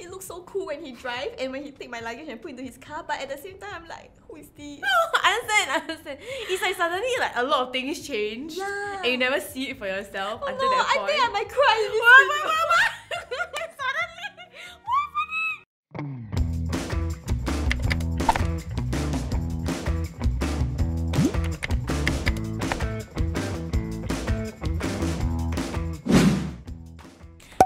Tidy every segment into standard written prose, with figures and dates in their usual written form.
he looks so cool when he drives and when he take my luggage and put into his car, but at the same time I'm like, who is this? I understand. It's like suddenly like a lot of things change. Yeah. And you never see it for yourself until no, that point. I think I might cry in this video. Suddenly, what happening?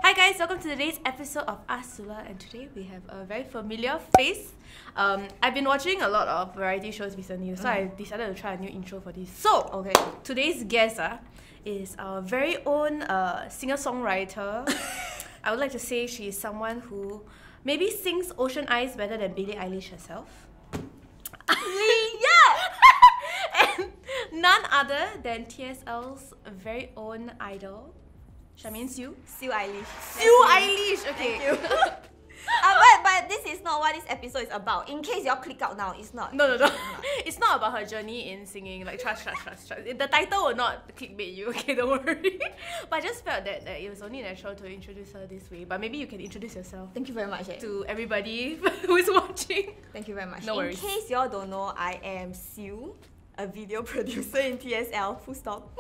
Hi guys, welcome to today's episode of Ask ZULA, and today we have a very familiar face. I've been watching a lot of variety shows recently, so I decided to try a new intro for this. So, Okay. today's guest is our very own singer-songwriter. I would like to say she is someone who maybe sings Ocean Eyes better than Billie Eilish herself. Yeah! And none other than TSL's very own idol, Charmaine Sew. Sew Eilish. Sew Eilish! Okay. Thank you. But this is not what this episode is about. In case y'all click out now, it's not. No. It's not about her journey in singing. Like, trust. The title will not clickbait you, okay? Don't worry. But I just felt that it was only natural to introduce her this way. But maybe you can introduce yourself Thank you very much. to everybody who's watching. Thank you very much. No worries. In case y'all don't know, I am Sew, a video producer in TSL. Full stop.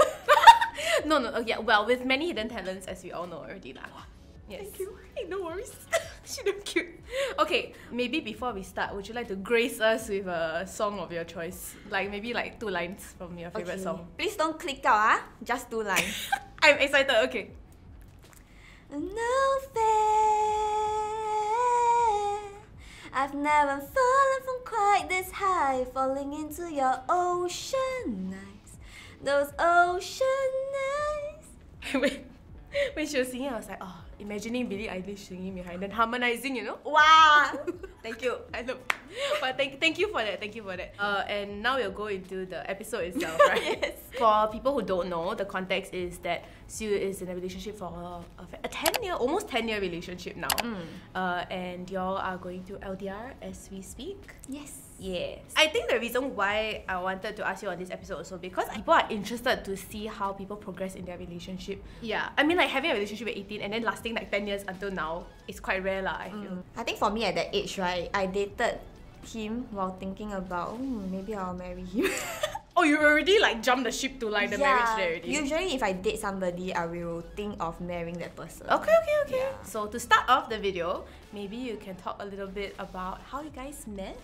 No. Yeah, well, with many hidden talents, as we all know already lah. Yes. Thank you. Hey, no worries. She look cute. Okay, maybe before we start, would you like to grace us with a song of your choice? Like maybe like 2 lines from your favorite song. Please don't click out, just 2 lines. I'm excited, okay. No fair. I've never fallen from quite this high, falling into your ocean eyes. Those ocean eyes. When she was singing, I was like, oh, imagining Billie Eilish singing behind and harmonizing, you know? Wow! Thank you. I know. But thank you for that. And now we'll go into the episode itself, right? Yes. For people who don't know, the context is that Sew is in a relationship for a 10-year, almost 10-year relationship now. And y'all are going through LDR as we speak. Yes. Yes. I think the reason why I wanted to ask you on this episode also because people are interested to see how people progress in their relationship. Yeah. I mean, like having a relationship at 18 and then lasting like 10 years until now is quite rare lah, I feel. I think for me at that age, right, I dated him while thinking about, maybe I'll marry him. Oh, you already like jumped the ship to like the marriage there already? Usually if I date somebody, I will think of marrying that person. Okay. Yeah. So to start off the video, maybe you can talk a little bit about how you guys met.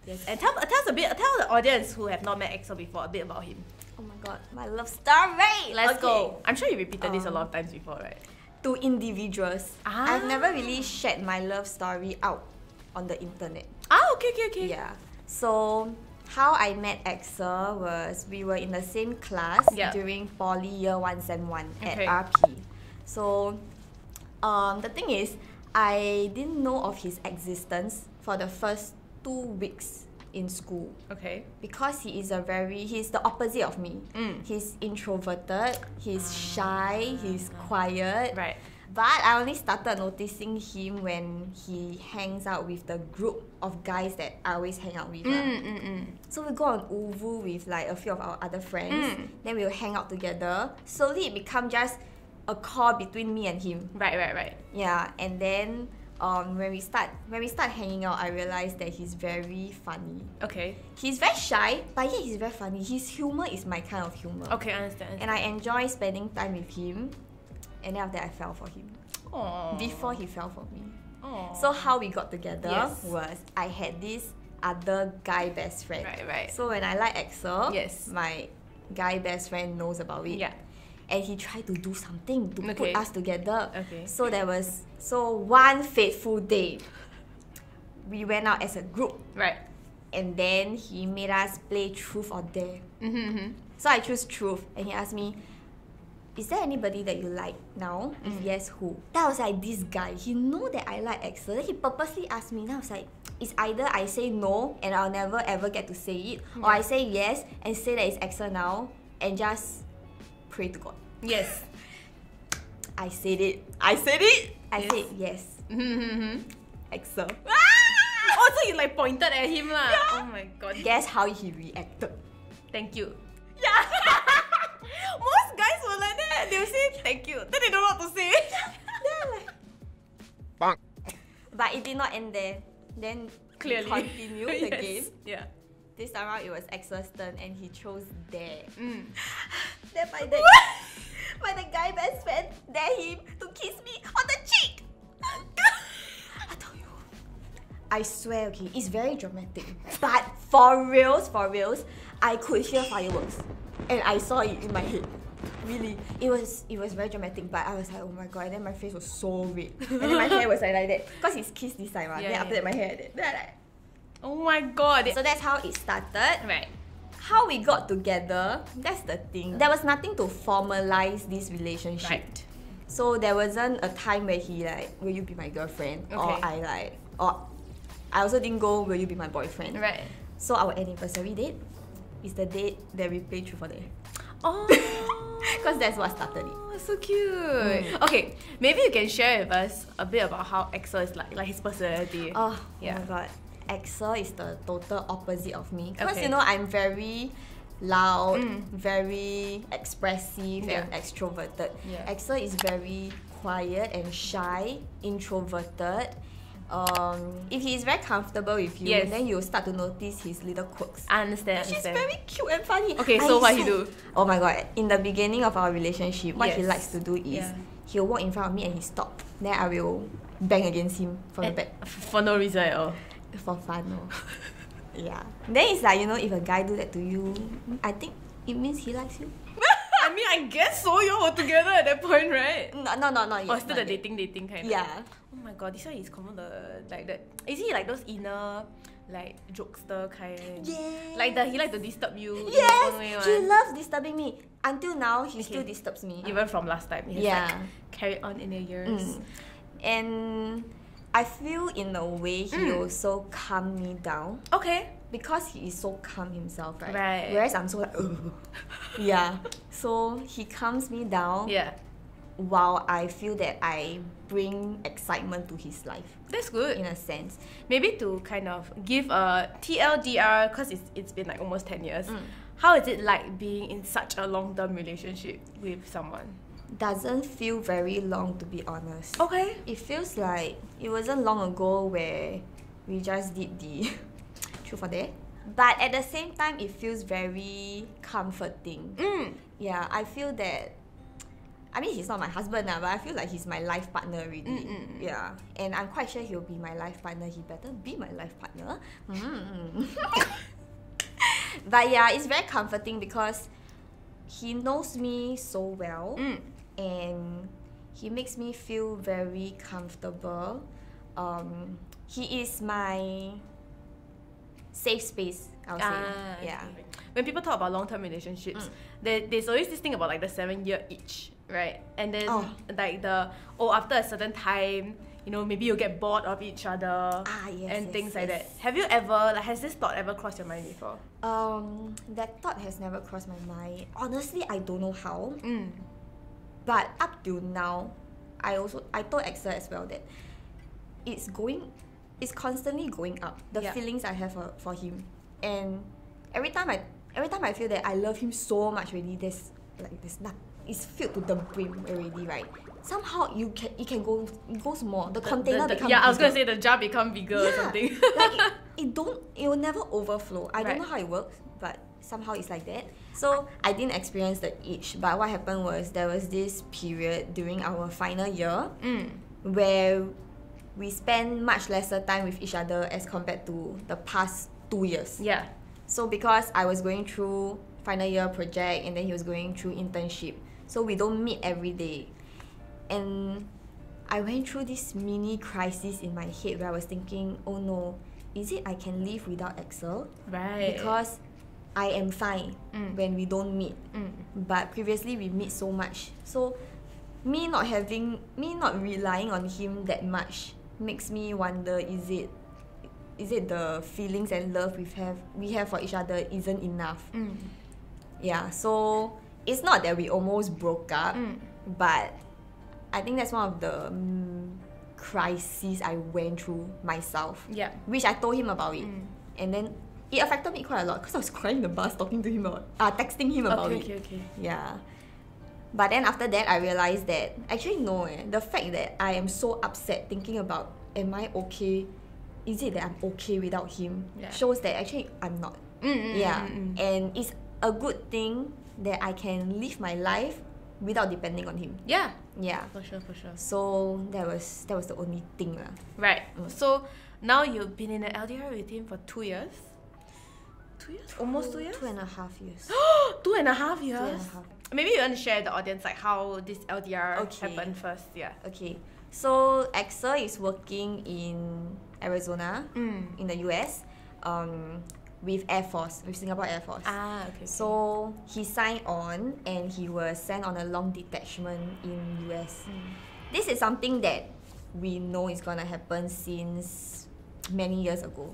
Yes, and tell the audience who have not met Axel before a bit about him. Oh my god, my love story! Let's go. I'm sure you repeated this a lot of times before, right? To individuals. I've never really shared my love story out on the internet. Okay. Yeah. So how I met Axel was we were in the same class during Poly Year 1 Sem 1 at RP. So the thing is, I didn't know of his existence for the first 2 weeks in school. Okay. Because he's the opposite of me. He's introverted, he's shy, he's quiet. Right. But I only started noticing him when he hangs out with the group of guys that I always hang out with. So we go on Uvu with like a few of our other friends. Then we'll hang out together. Slowly it become just a call between me and him. Right. Yeah, and then when we start hanging out, I realized that he's very funny. Okay. He's very shy, but yet he's very funny. His humor is my kind of humor. Okay, I understand. And I enjoy spending time with him. And then after that, I fell for him. Aww. Before he fell for me. Aww. So how we got together was I had this other guy best friend. Right. So when I like Axel, Yes. my guy best friend knows about it. Yeah. And he tried to do something to Okay. put us together. Okay. So one fateful day, we went out as a group. Right. And then he made us play truth or dare. So I choose truth, and he asked me, is there anybody that you like now? If yes, who? That was like this guy. He know that I like Axel. Then he purposely asked me. Then I was like, it's either I say no and I'll never ever get to say it, or I say yes and say that it's Axel now and just pray to God. Yes. I said it. I said yes. Axel. Oh, so you like pointed at him lah. Yeah. Oh my god. Guess how he reacted. Thank you. Yeah. Most guys will like that. They'll say thank you. Then they don't know what to say. Then I'm like, But it did not end there. Then Clearly. we continued the game. Yeah. This time around, it was Axel's turn, and he chose dare. Mm. Then my the guy best friend dare him to kiss me on the cheek. I tell you, I swear, okay, it's very dramatic. But for reals, I could hear fireworks, and I saw it in my head. Really, it was very dramatic. But I was like, oh my god, and then my face was so red, and then my hair was like that, because he's kissed this time, right? Then after that, my hair like that. Then I like, oh my god. so that's how it started. Right. How we got together, that's the thing. There was nothing to formalize this relationship. Right. So there wasn't a time where he like, will you be my girlfriend? Okay. Or I also didn't go, will you be my boyfriend? Right. So our anniversary date is the date that we play Truth or Dare. Oh. Because that's what started it. Oh, so cute. Okay, maybe you can share with us a bit about how Axel is like his personality. Oh Yeah. my god. Axel is the total opposite of me. Because Okay. you know, I'm very loud, very expressive and extroverted. Yeah. Axel is very quiet and shy, introverted. If he is very comfortable with you, then you'll start to notice his little quirks. I understand. She's very cute and funny. Okay, so what he do? Oh my god, in the beginning of our relationship, what he Yes. likes to do is he'll walk in front of me and he stop. Then I will bang against him from the back. For no reason at all. For fun, no. Yeah. Then it's like, you know, if a guy do that to you, I think it means he likes you. I mean, I guess so. You were together at that point, right? No, not yet. Or still not the yet. dating kind of. Yeah. Oh my god, this one is common like that. Is he like those inner like jokester kind? Yeah. Like he like to disturb you. in his Yes, own way he one? loves disturbing me. Until now, he still disturbs me. Even from last time. He has like carried on in the years. And I feel in a way he also calmed me down. Okay. Because he is so calm himself, right? Right. Whereas I'm so like, yeah. So he calms me down. Yeah. While I feel that I bring excitement to his life. That's good. In a sense. Maybe to kind of give a TLDR, because it's been like almost 10 years. How is it like being in such a long-term relationship with someone? Doesn't feel very long, to be honest. Okay. It feels like it wasn't long ago where we just did the Truth or Dare. But at the same time, it feels very comforting. Yeah, I feel that, I mean, he's not my husband now, but I feel like he's my life partner already. Yeah, and I'm quite sure he'll be my life partner. He better be my life partner. But yeah, it's very comforting because he knows me so well, and he makes me feel very comfortable. He is my safe space, I'll say. Yeah. Okay. When people talk about long-term relationships, there's always this thing about like the 7-year itch, right? And then like after a certain time, you know, maybe you'll get bored of each other and things like that. Have you ever, like, has this thought ever crossed your mind before? That thought has never crossed my mind. Honestly, I don't know how. But up till now, I told Axel as well that it's constantly going up. The feelings I have for him, and every time I feel that I love him so much already, there's nothing. It's filled to the brim already, right? Somehow it goes more. The container becomes bigger. I was gonna say the jar become bigger or something. Like it will never overflow. I don't know how it works, but somehow it's like that. So I didn't experience the itch, but what happened was there was this period during our final year where we spent much lesser time with each other as compared to the past 2 years. Yeah. So because I was going through final year project and then he was going through internship, so we don't meet every day. And I went through this mini crisis in my head where I was thinking, oh no, is it I can live without Axel? Right. Because I am fine when we don't meet. But previously we meet so much. So me not relying on him that much makes me wonder, is it the feelings and love we have for each other isn't enough? Yeah, so it's not that we almost broke up, but I think that's one of the crises I went through myself. Yeah. Which I told him about it. And then it affected me quite a lot because I was crying in the bus texting him about it. Okay. Yeah. But then after that, I realized that actually no, the fact that I am so upset thinking about am I okay? Is it that I'm okay without him? Shows that actually I'm not. And it's a good thing that I can live my life without depending on him. Yeah. For sure. So that was the only thing lah. Right. So now you've been in an LDR with him for 2 years? 2 years? Almost 2 years? 2.5 years. 2.5 years? 2.5. Maybe you want to share with the audience like how this LDR happened first. Okay. So Axel is working in Arizona, in the US, with Air Force, with Singapore Air Force. Okay. So he signed on and he was sent on a long detachment in US. This is something that we know is gonna happen since many years ago.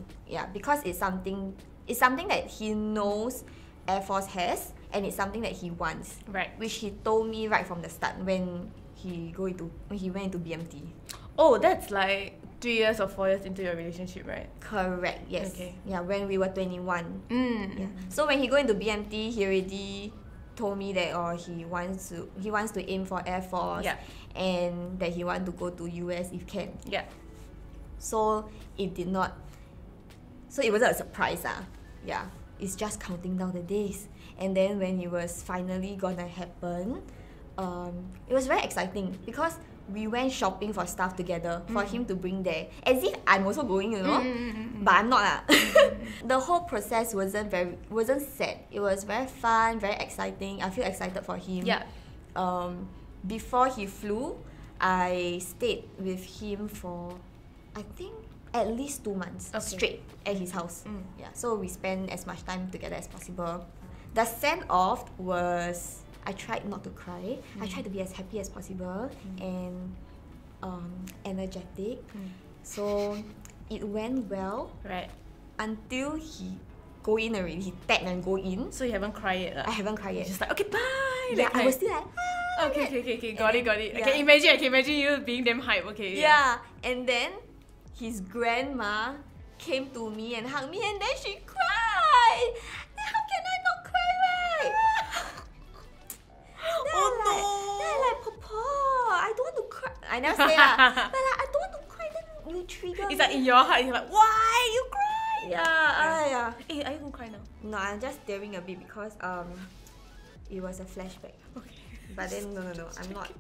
Because it's something that he knows Air Force has, and it's something that he wants. Right. Which he told me right from the start when he went into BMT. Oh, that's like 3 years or 4 years into your relationship, right? Correct, yes. Okay. When we were 21. So when he go into BMT, he already told me that he wants to aim for Air Force, and that he want to go to US if can. So it wasn't a surprise. It's just counting down the days. And then when it was finally gonna happen, it was very exciting because we went shopping for stuff together for him to bring there. As if I'm also going, but I'm not. The whole process wasn't sad. It was very fun, very exciting. I feel excited for him. Before he flew, I stayed with him for, I think, at least 2 months straight at his house. So we spent as much time together as possible. The send-off was, I tried not to cry. I tried to be as happy as possible and energetic. So it went well. Right. Until he go in already. He tagged and go in. So you haven't cried yet? I haven't cried yet. Just like, okay, bye! Yeah, I was still like, Okay. Got it. I can imagine you being damn hype. Okay. Yeah. And then his grandma came to me and hugged me, and then she cried. Then how can I not cry, right? Then I'm like, Papa, I don't want to cry. I never say that. But like, I don't want to cry. Then you trigger It's me. like in your heart, you're like, why you cry? Yeah. Hey, are you gonna cry now? No, I'm just tearing a bit because it was a flashback. Okay. But then no, I'm not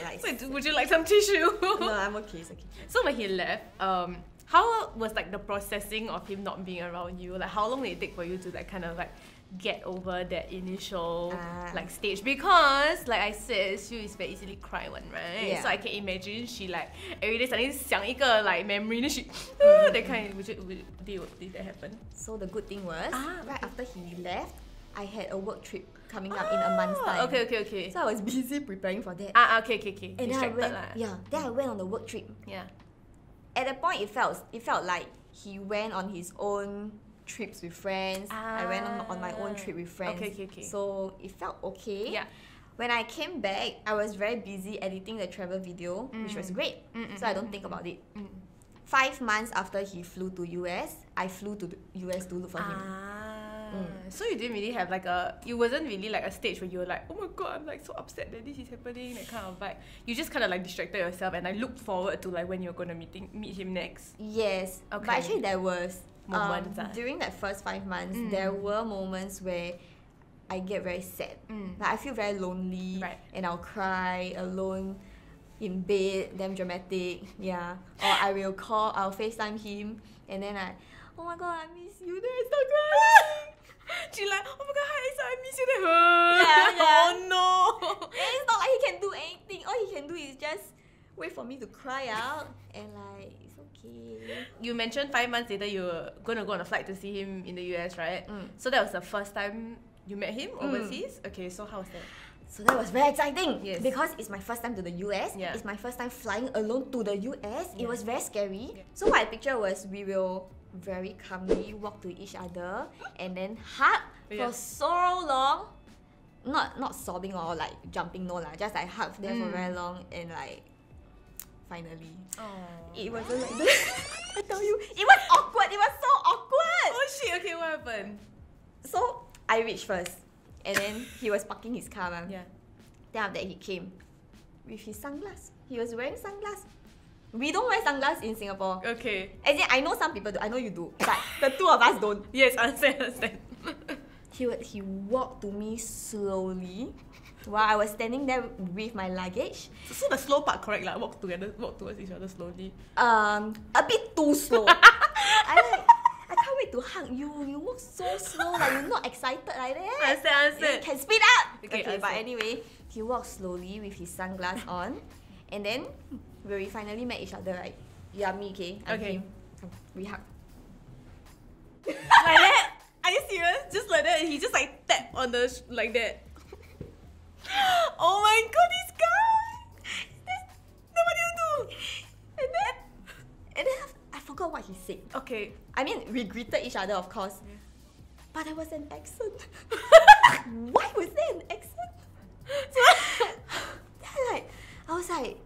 like. Wait, would you like some tissue? No, I'm okay. It's okay. So when he left, how was like the processing of him not being around you? Like how long did it take for you to like kind of like get over that initial like stage? Because like I said, Sue is very easily cry one, right? So I can imagine she like every day suddenly 想一个 like memory, then she that kind. Did that happen? So the good thing was right after he left, I had a work trip coming up in a month's time. Okay. So I was busy preparing for that. Okay. And then I went on the work trip. At that point, it felt like he went on his own trips with friends. I went on my own trip with friends. Okay. So it felt okay. When I came back, I was very busy editing the travel video, which was great. So I don't think about it. 5 months after he flew to US, I flew to the US to look for him. So you didn't really have like it wasn't really like a stage where you were like, oh my god, I'm like so upset that this is happening, that kind of vibe. You just kind of like distracted yourself and I looked forward to like when you're going to meet him next. Yes. Okay. But actually there was moments during that first 5 months, there were moments where I get very sad. Like I feel very lonely, and I'll cry alone in bed, damn dramatic, Or I'll FaceTime him, and then oh my god, I miss you, then I start crying. She's like, oh my god, hi Asa, I miss you, then Oh no. And it's not like he can do anything. All he can do is just wait for me to cry out, and like, it's okay. You mentioned 5 months later you were gonna go on a flight to see him in the US, right? So that was the first time you met him overseas? Okay, so how was that? So that was very exciting because it's my first time to the US. It's my first time flying alone to the US. It was very scary. So what I pictured was we will very calmly walk to each other and then hug for so long. Not sobbing or like jumping, no lah. Just like hug there for very long and like finally. It wasn't like that. I tell you, it was awkward. It was so awkward. Oh shit, okay, what happened? So I reached first. And then he was parking his car. Then after that he came with his sunglasses. He was wearing sunglasses. We don't wear sunglasses in Singapore. Okay. As in, I know some people do. I know you do. But the two of us don't. Yes, understand. He walked to me slowly while I was standing there with my luggage. So the slow part, correct lah. Walk towards each other slowly. A bit too slow. I can't wait to hug you. You walk so slow, like you're not excited like that. Understand. You can speed up. Okay, but anyway, he walked slowly with his sunglasses on, and then when we finally met each other, right? Yeah, me, okay? I'm him. We hug. Like that? Are you serious? Just like that? He just like tap on the like that. Oh my god, this guy! Then what do you do? And then I forgot what he said. Okay. I mean, we greeted each other, of course. Yeah. But there was an accent. Why was there an accent? Then I was like,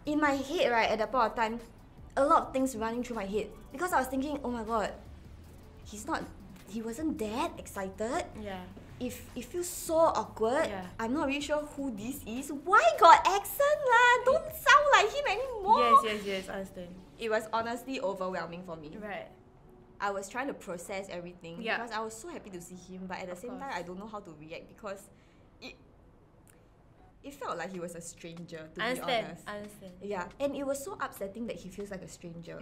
in my head, right, at that point of time, a lot of things running through my head. Because I was thinking, oh my god, he wasn't that excited. Yeah. If it feels so awkward, yeah. I'm not really sure who this is. Why got accent lah? Don't sound like him anymore. Yes, I understand. It was honestly overwhelming for me. Right. I was trying to process everything because I was so happy to see him, but at the same time, I don't know how to react because it felt like he was a stranger, to be honest. I understand. Yeah, and it was so upsetting that he feels like a stranger.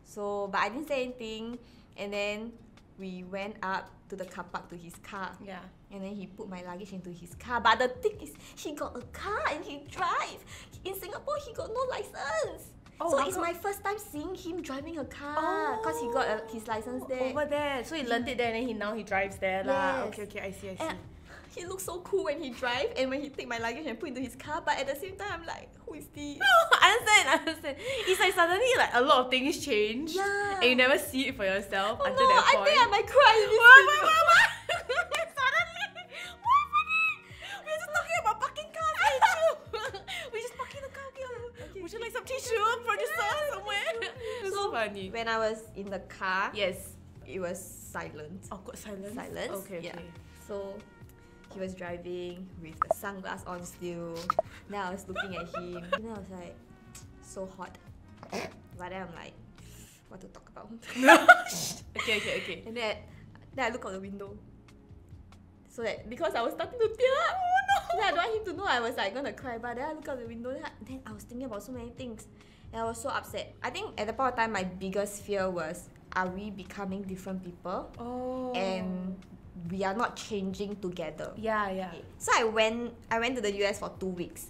So, but I didn't say anything, and then we went up to the car park to his car. Yeah. And then he put my luggage into his car. But the thing is, he got a car and he drives. In Singapore, he got no license. Oh, so it's my first time seeing him driving a car because he got his license there. Over there. So he learned it there and then now he drives there. Yes. Okay, I see. And he looks so cool when he drives and when he take my luggage and put into his car, but at the same time I'm like, who is this? I understand. It's like suddenly like a lot of things change. Yeah. And you never see it for yourself until no, that point. I think I might cry in this video. Suddenly, what happening? We were just talking about parking cars. We're just parking the car. Okay. Would you like some tissue, producer, somewhere? It's so funny. When I was in the car, yes, it was silent. Awkward silence? Silence. Okay. Yeah. So he was driving with the sunglasses on still. Then I was looking at him. And then I was like, so hot. But then I'm like, what to talk about? Okay. And then I look out the window. So that because I was starting to tear up. Oh no! Then I don't want him to know I was like gonna cry. But then I look out the window. Then I was thinking about so many things. And I was so upset. I think at the point of time, my biggest fear was, are we becoming different people? Oh. And we are not changing together. Yeah. Okay. So I went to the US for 2 weeks.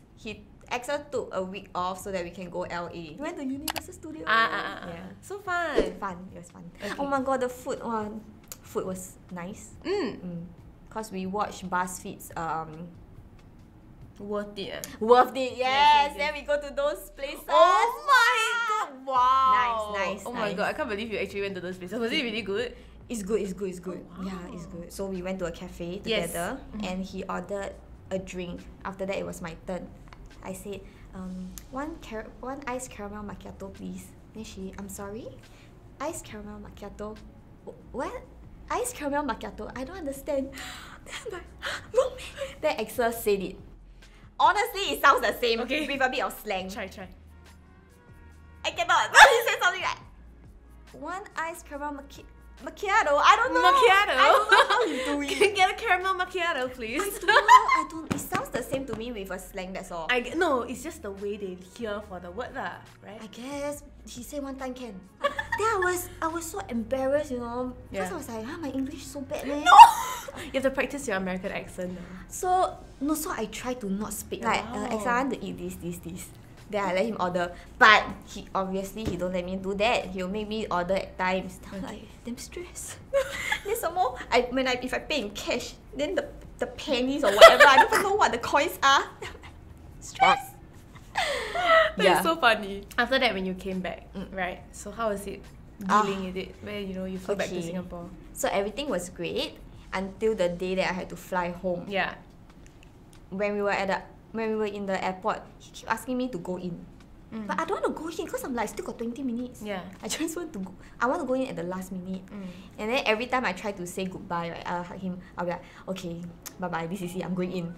Axel took a week off so that we can go LA. We went to Universal Studios. Yeah. So fun. It was fun. Okay. Oh my god, the food was nice. Because we watched BuzzFeed's Worth it. Worth it, yes. Then we go to those places. Oh my god, wow. Nice. Oh my god, I can't believe you actually went to those places. Was it really good? It's good. Oh, wow. Yeah, it's good. So we went to a cafe together and he ordered a drink. After that, it was my turn. I said, one iced caramel macchiato, please. Then I'm sorry? Iced caramel macchiato? What? Iced caramel macchiato? I don't understand. Then I'm like, wrong man. Then Axel said it. Honestly, it sounds the same with a bit of slang. Try. I cannot. He said something like, one iced caramel macchiato. I don't know. Macchiato? I don't know how you do it. Can you get a caramel macchiato, please? I don't. It sounds the same to me with a slang, that's all. No, it's just the way they hear for the word lah, right? I guess he said one time can. Then I was so embarrassed, you know. Because I was like, my English is so bad, man. No! You have to practice your American accent now. So I try to not speak. Like, I want to eat this. Then I let him order. But he don't let me do that. He'll make me order at times. I'm like, damn stress. Then some more, if I pay in cash, then the pennies or whatever, I don't even know what the coins are. Stress. That's so funny. After that, when you came back, right? So how was it dealing with it? Where you flew back to Singapore? So everything was great until the day that I had to fly home. Yeah. When we were in the airport, he kept asking me to go in. But I don't want to go in because I'm like, still got 20 minutes. Yeah. I just want to go. I want to go in at the last minute. And then every time I try to say goodbye, right, I'll hug him. I'll be like, okay, bye-bye, this is it, I'm going in.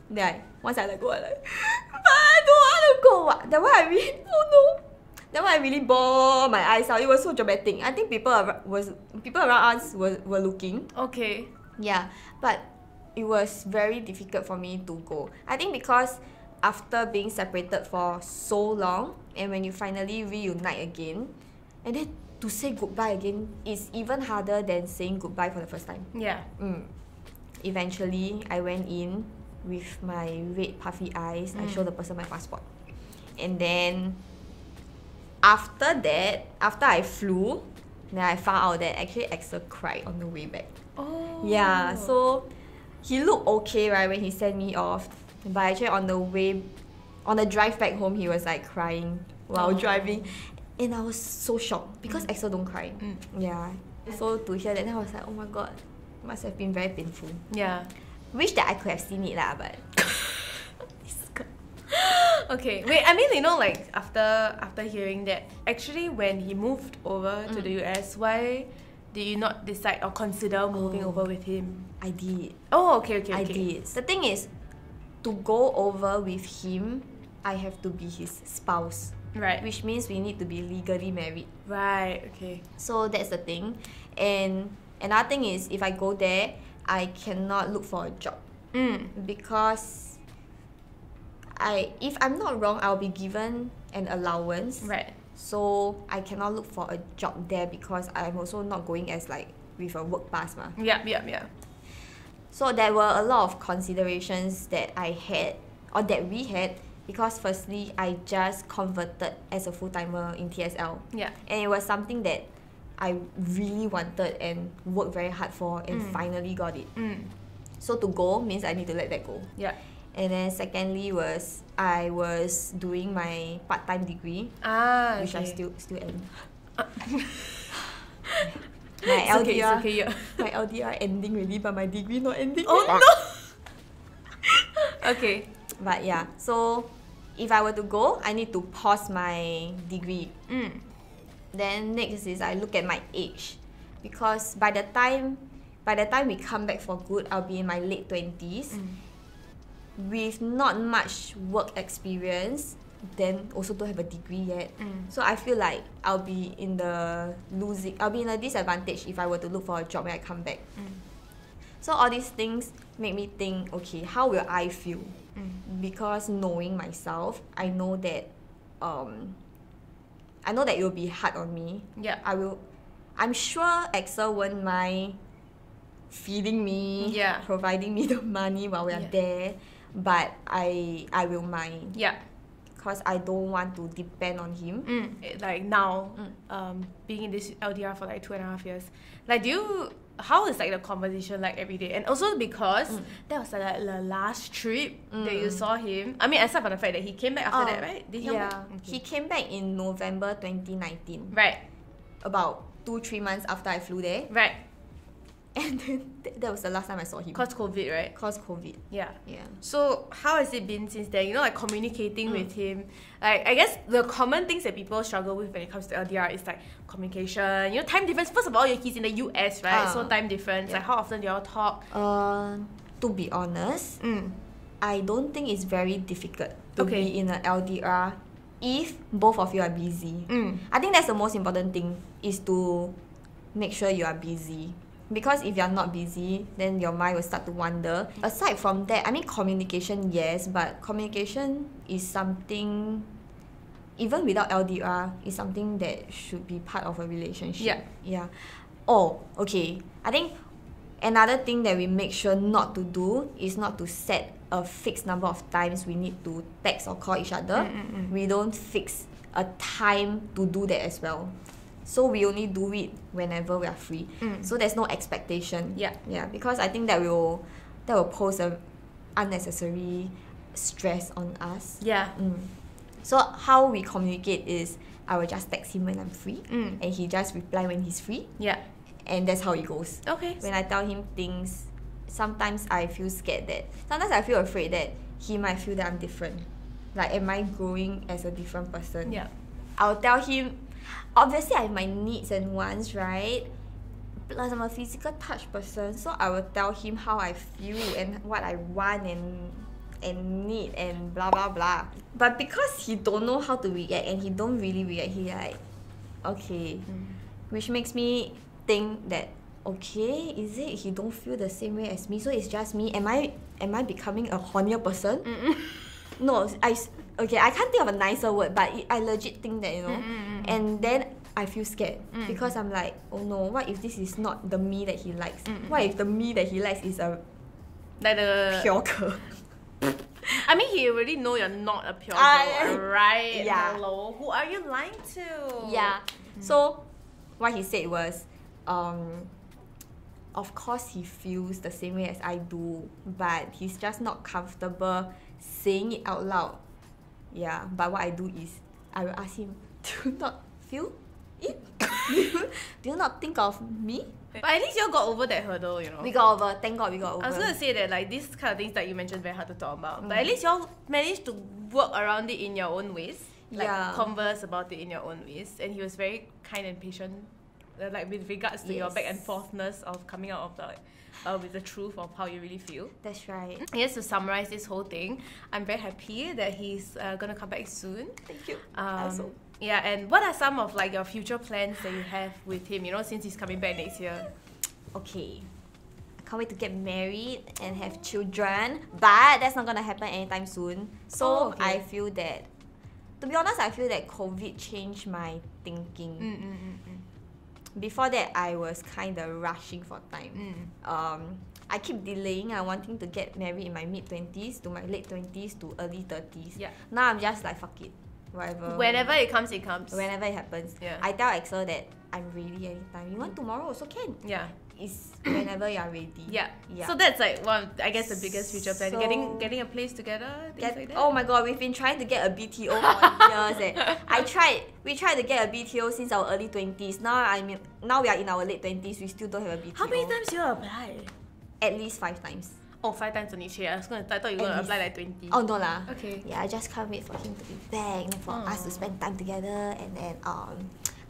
Then once I let go, I'm like, but I don't want to go. Then why I mean, oh no. Then when I really bawl my eyes out, it was so dramatic. I think people around us were looking. Okay. Yeah, but it was very difficult for me to go. I think because after being separated for so long, and when you finally reunite again, and then to say goodbye again is even harder than saying goodbye for the first time. Yeah. Eventually, I went in with my red puffy eyes. I showed the person my passport. And then after that, after I flew, then I found out that actually Axel cried on the way back. Oh. Yeah, so he looked okay, right, when he sent me off. But actually on the drive back home, he was like crying while driving. And I was so shocked because Axel don't cry. Yeah. So to hear that, then I was like, oh my god, it must have been very painful. Yeah. Wish that I could have seen it lah, but okay, wait, I mean, you know, like after hearing that, actually when he moved over to the US, why did you not decide or consider moving over with him? I did. Oh, okay. I did. The thing is, to go over with him, I have to be his spouse. Right. Which means we need to be legally married. Right, okay. So that's the thing. And another thing is, if I go there, I cannot look for a job. Because if I'm not wrong, I'll be given an allowance. Right. So I cannot look for a job there because I'm also not going as like with a work pass. Yeah. So there were a lot of considerations that I had, or that we had, because firstly, I just converted as a full-timer in TSL. Yeah. And it was something that I really wanted and worked very hard for and finally got it. So to go means I need to let that go. Yeah. And then secondly was I was doing my part-time degree, which I still am. My LDR, okay, yeah. my LDR ending really, but my degree not ending. Oh yet. no! Okay. But yeah, so if I were to go, I need to pause my degree. Then next is I look at my age, because by the time we come back for good, I'll be in my late 20s. With not much work experience, then also don't have a degree yet. So I feel like I'll be in a disadvantage if I were to look for a job when I come back. So all these things make me think, okay, how will I feel? Because knowing myself, I know that it will be hard on me. Yeah. I'm sure Axel won't mind feeding me, providing me the money while we are there, but I will mind. Yeah. Because I don't want to depend on him. Like now, being in this LDR for like 2.5 years, like how is like the conversation like every day? And also because that was like the last trip that you saw him. I mean, aside from the fact that he came back after that, right? Did he come back? Okay. He came back in November 2019. Right. About 2-3 months after I flew there. Right. And then that was the last time I saw him. Cause COVID, right? Cause COVID. Yeah. Yeah. So how has it been since then? You know, like communicating with him. Like I guess the common things that people struggle with when it comes to LDR is like communication. You know, time difference. First of all, he's in the US, right? So time difference. Yeah. Like how often do y'all talk? To be honest, I don't think it's very difficult to be in an LDR if both of you are busy. I think that's the most important thing, is to make sure you are busy. Because if you're not busy, then your mind will start to wander. Aside from that, I mean, communication, yes, but communication is something, even without LDR, is something that should be part of a relationship. Yeah. Oh, okay. I think another thing that we make sure not to do is not to set a fixed number of times we need to text or call each other. We don't fix a time to do that as well. So we only do it whenever we are free. So there's no expectation. Yeah. Because I think that will pose a unnecessary stress on us. Yeah. So how we communicate is I will just text him when I'm free, and he just reply when he's free. Yeah. And that's how it goes. Okay. When I tell him things, sometimes I feel afraid that he might feel that I'm different. Like, am I growing as a different person? Yeah. I'll tell him, obviously I have my needs and wants, right? Plus I'm a physical touch person, so I will tell him how I feel and what I want, and and need and blah blah blah. But because he don't know how to react and he don't really react, he like, okay. Which makes me think that, okay, is it he don't feel the same way as me, so it's just me? Am I becoming a hornier person? No, I can't think of a nicer word, but I legit think that, you know. And then I feel scared because I'm like, oh no, what if this is not the me that he likes? What if the me that he likes is a like the pure girl? I mean, he already know you're not a pure girl, right? Yeah. Hello, who are you lying to? Yeah. So what he said was, of course he feels the same way as I do, but he's just not comfortable saying it out loud. Yeah, but what I do is I will ask him, do you not feel it? Do you not think of me? But at least you all got over that hurdle, you know. We got over, thank God we got over. I was gonna say that like these kind of things that you mentioned very hard to talk about, but at least you all managed to work around it in your own ways, like converse about it in your own ways, and he was very kind and patient, like with regards to your back and forthness of coming out of the with the truth of how you really feel. That's right. I guess to summarize this whole thing, I'm very happy that he's gonna come back soon. Thank you. Yeah, and what are some of like your future plans that you have with him, you know, since he's coming back next year? Okay, I can't wait to get married and have children, but that's not gonna happen anytime soon. So I feel that, to be honest, I feel that COVID changed my thinking. Before that, I was kind of rushing for time. I keep delaying. I wanting to get married in my mid-20s to my late 20s to early 30s. Yeah. Now I'm just like, fuck it. Whatever. Whenever it comes, it comes. Whenever it happens. Yeah. I tell Axel that I'm ready anytime. You want tomorrow also can. Yeah. It's whenever you're ready. Yeah. So that's like one, I guess, the biggest future plan. Getting a place together, things like that. Oh my god, we've been trying to get a BTO for years. We tried to get a BTO since our early 20s. Now we are in our late 20s. We still don't have a BTO. How many times you apply? At least 5 times. Oh, 5 times only. I thought you were gonna apply like 20. Oh no lah. Okay. Yeah, I just can't wait for him to be back and for us to spend time together and then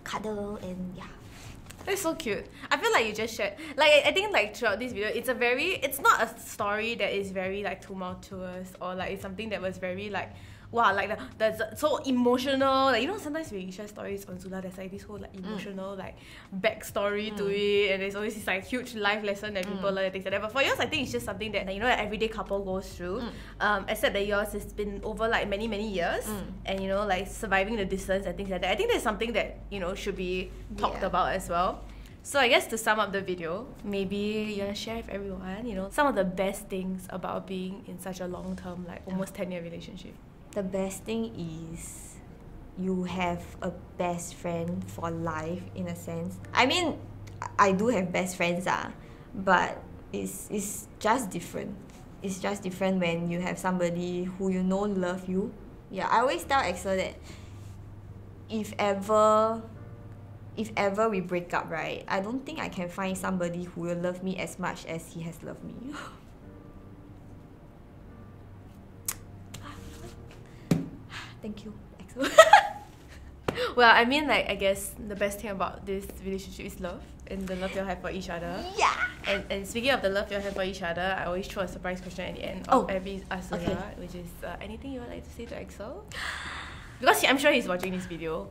cuddle and yeah. That's so cute. I feel like you just shared, like, I think like throughout this video, it's not a story that is very like tumultuous or like it's something that was very like, wow, like that's so emotional. Like, you know, sometimes when you share stories on Zula, there's like this whole like emotional like backstory to it, and there's always this like huge life lesson that people learn and things like that. But for yours, I think it's just something that, you know, an everyday couple goes through. Except that yours has been over like many years, and you know, like surviving the distance and things like that. I think that's something that, you know, should be talked about as well. So I guess to sum up the video, maybe you wanna share with everyone, you know, some of the best things about being in such a long-term, like almost 10-year relationship. The best thing is you have a best friend for life, in a sense. I mean, I do have best friends, but it's just different. It's just different when you have somebody who you know love you. Yeah, I always tell Axel that if ever we break up, right, I don't think I can find somebody who will love me as much as he has loved me. Thank you, Axel. Well, I mean, like, I guess the best thing about this relationship is love, and the love you have for each other. Yeah. And speaking of the love you have for each other, I always throw a surprise question at the end of every Ask ZULA, which is anything you would like to say to Axel? Because I'm sure he's watching this video.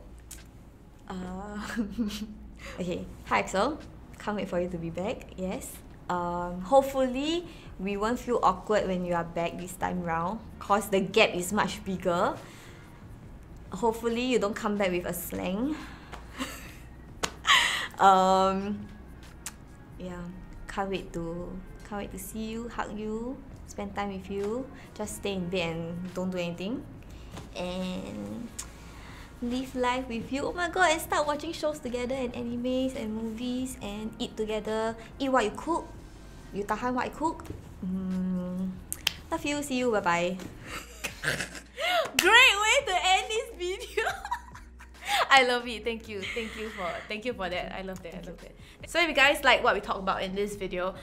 Okay, hi Axel. Can't wait for you to be back. Yes. Hopefully we won't feel awkward when you are back this time round, cause the gap is much bigger. Hopefully you don't come back with a slang. Yeah, can't wait to see you, hug you, spend time with you. Just stay in bed and don't do anything, and live life with you. Oh my god, and start watching shows together and animes and movies and eat together. Eat what you cook. You tahan what I cook. Love you. See you. Bye bye. Great way to end this video. I love it. Thank you for that. I love that. So if you guys like what we talked about in this video,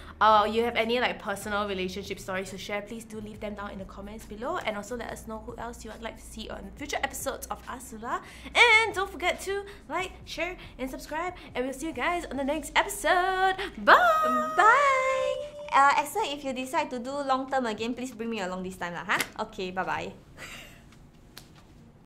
you have any like personal relationship stories to share, please do leave them down in the comments below, and also let us know who else you would like to see on future episodes of Ask ZULA. And don't forget to like, share, and subscribe, and we'll see you guys on the next episode. Bye. Axel, if you decide to do long term again, please bring me along this time lah, huh? Okay, bye bye.